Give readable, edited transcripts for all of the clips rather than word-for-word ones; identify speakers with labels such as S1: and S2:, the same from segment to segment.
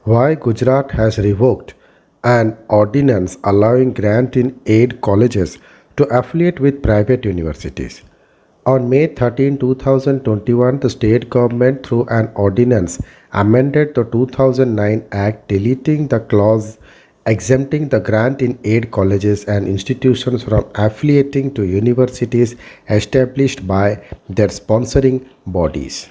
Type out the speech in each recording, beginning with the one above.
S1: Why Gujarat has revoked an ordinance allowing grant in aid colleges to affiliate with private universities. On May 13, 2021, the state government, through an ordinance, amended the 2009 Act, deleting the clause exempting the grant in aid colleges and institutions from affiliating to universities established by their sponsoring bodies.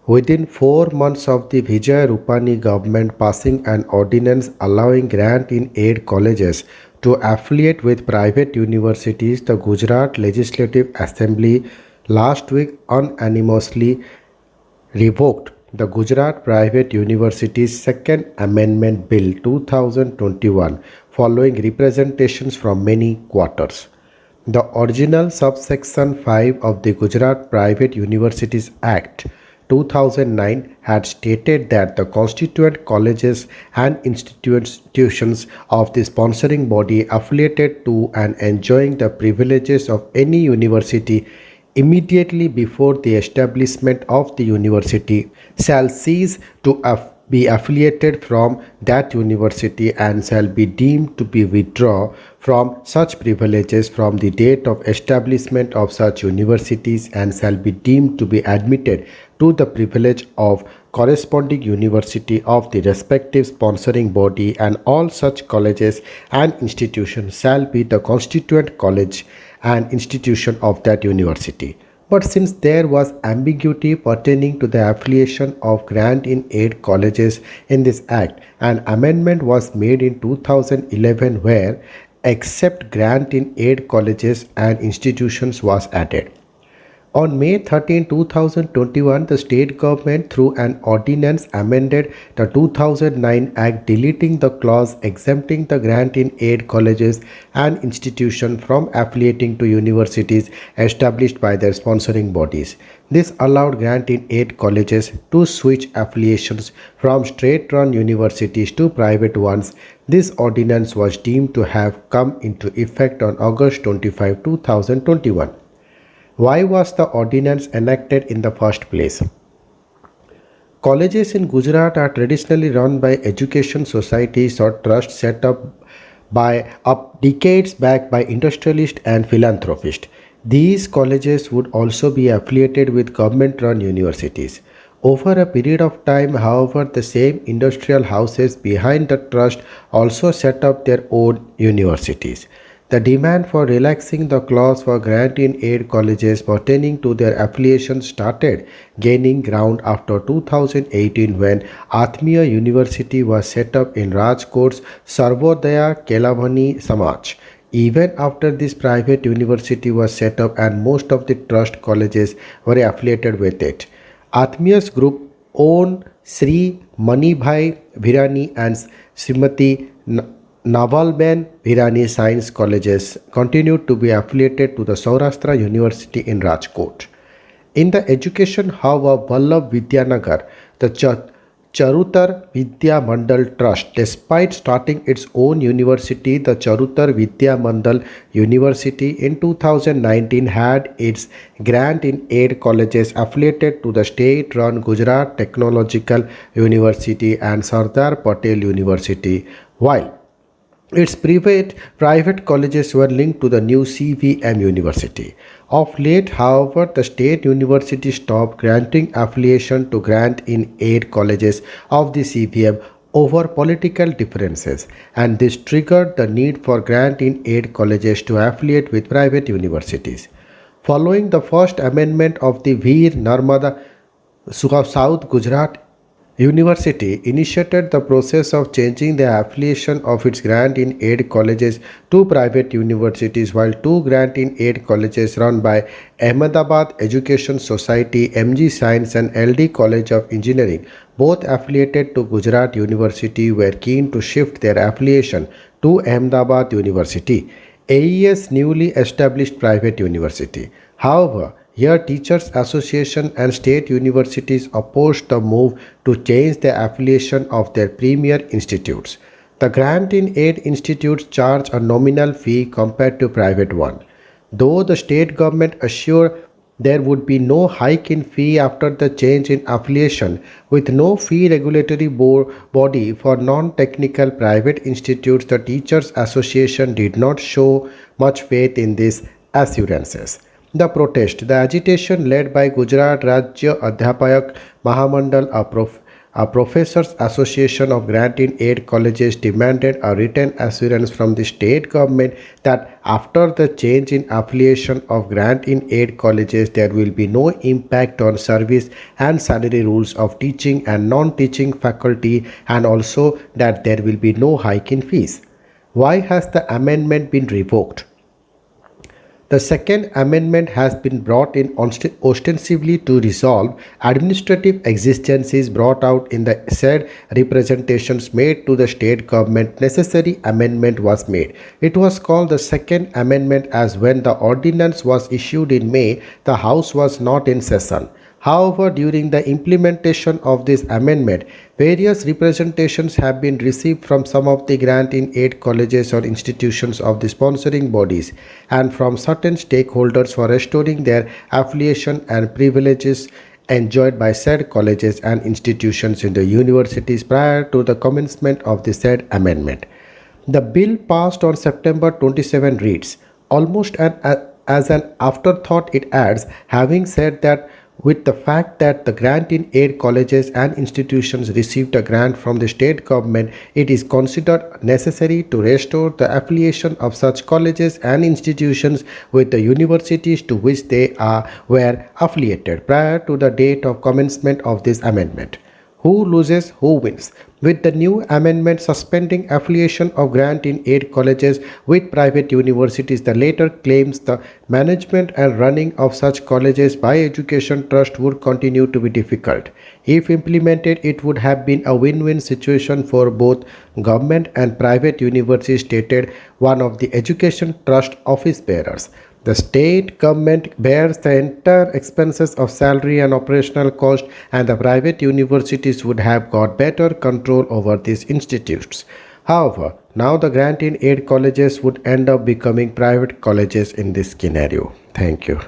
S1: Within 4 months of the Vijay Rupani government passing an ordinance allowing grant in aid colleges to affiliate with private universities, the Gujarat Legislative Assembly last week unanimously revoked the Gujarat Private Universities Second Amendment Bill 2021 following representations from many quarters. The original subsection 5 of the Gujarat Private Universities Act 2009 had stated that the constituent colleges and institutions of the sponsoring body affiliated to and enjoying the privileges of any university immediately before the establishment of the university shall cease to be affiliated from that university and shall be deemed to be withdraw from such privileges from the date of establishment of such universities and shall be deemed to be admitted to the privilege of corresponding university of the respective sponsoring body, and all such colleges and institutions shall be the constituent college and institution of that university. But since there was ambiguity pertaining to the affiliation of grant in aid colleges in this act, an amendment was made in 2011 where except grant in aid colleges and institutions was added. On May 13, 2021, the state government, through an ordinance, amended the 2009 Act, deleting the clause exempting the grant in aid colleges and institutions from affiliating to universities established by their sponsoring bodies. This allowed grant in aid colleges to switch affiliations from state-run universities to private ones. This ordinance was deemed to have come into effect on August 25, 2021. Why was the ordinance enacted in the first place? Colleges in Gujarat are traditionally run by education societies or trusts set up decades back by industrialists and philanthropists. These colleges would also be affiliated with government-run universities. Over a period of time, however, the same industrial houses behind the trust also set up their own universities. The demand for relaxing the clause for grant in aid colleges pertaining to their affiliation started gaining ground after 2018 when Atmiya University was set up in Rajkot's Sarvodaya Kelavani Samaj. Even after this private university was set up and most of the trust colleges were affiliated with it, Atmiya's group owned Sri Manibhai Bhirani and Srimati Navalben Bhirani Science Colleges continued to be affiliated to the Saurashtra University in Rajkot. In the education hub of Vallabh Vidyanagar, the Charutar Vidya Mandal Trust, despite starting its own university, the Charutar Vidya Mandal University in 2019 had its grant in aid colleges affiliated to the state-run Gujarat Technological University and Sardar Patel University, while its private colleges were linked to the new CVM University. Of late, however, the state university stopped granting affiliation to grant in aid colleges of the CVM over political differences, and this triggered the need for grant in aid colleges to affiliate with private universities. Following the first amendment of the Veer Narmada South Gujarat University initiated the process of changing the affiliation of its grant in aid colleges to private universities, while two grant in aid colleges run by Ahmedabad Education Society, MG Science and LD College of Engineering, both affiliated to Gujarat University, were keen to shift their affiliation to Ahmedabad University, AES newly established private university. However, here, Teachers Association and state universities opposed the move to change the affiliation of their premier institutes. The grant in aid institutes charge a nominal fee compared to private one. Though the state government assured there would be no hike in fee after the change in affiliation, with no fee regulatory body for non-technical private institutes. The Teachers Association did not show much faith in these assurances. The protest, the agitation led by Gujarat Rajya Adhyapayak Mahamandal, a professors' association of grant-in aid colleges, demanded a written assurance from the state government that after the change in affiliation of grant-in aid colleges, there will be no impact on service and salary rules of teaching and non-teaching faculty, and also that there will be no hike in fees. Why has the amendment been revoked? The second amendment has been brought in ostensibly to resolve administrative exigencies brought out in the said representations made to the state government. Necessary amendment was made. It was called the second amendment as when the ordinance was issued in May, the House was not in session. However, during the implementation of this amendment, various representations have been received from some of the grant-in-aid colleges or institutions of the sponsoring bodies and from certain stakeholders for restoring their affiliation and privileges enjoyed by said colleges and institutions in the universities prior to the commencement of the said amendment. The bill passed on September 27 reads, almost as an afterthought it adds, having said that, with the fact that the grant-in-aid colleges and institutions received a grant from the state government, it is considered necessary to restore the affiliation of such colleges and institutions with the universities to which they were affiliated prior to the date of commencement of this amendment. Who loses, who wins? With the new amendment suspending affiliation of grant-in-aid colleges with private universities, the latter claims the management and running of such colleges by education trust would continue to be difficult. If implemented, it would have been a win-win situation for both government and private universities, stated one of the education trust office bearers. The state government bears the entire expenses of salary and operational cost, and the private universities would have got better control over these institutes. However, now the grant-in-aid colleges would end up becoming private colleges in this scenario. Thank you.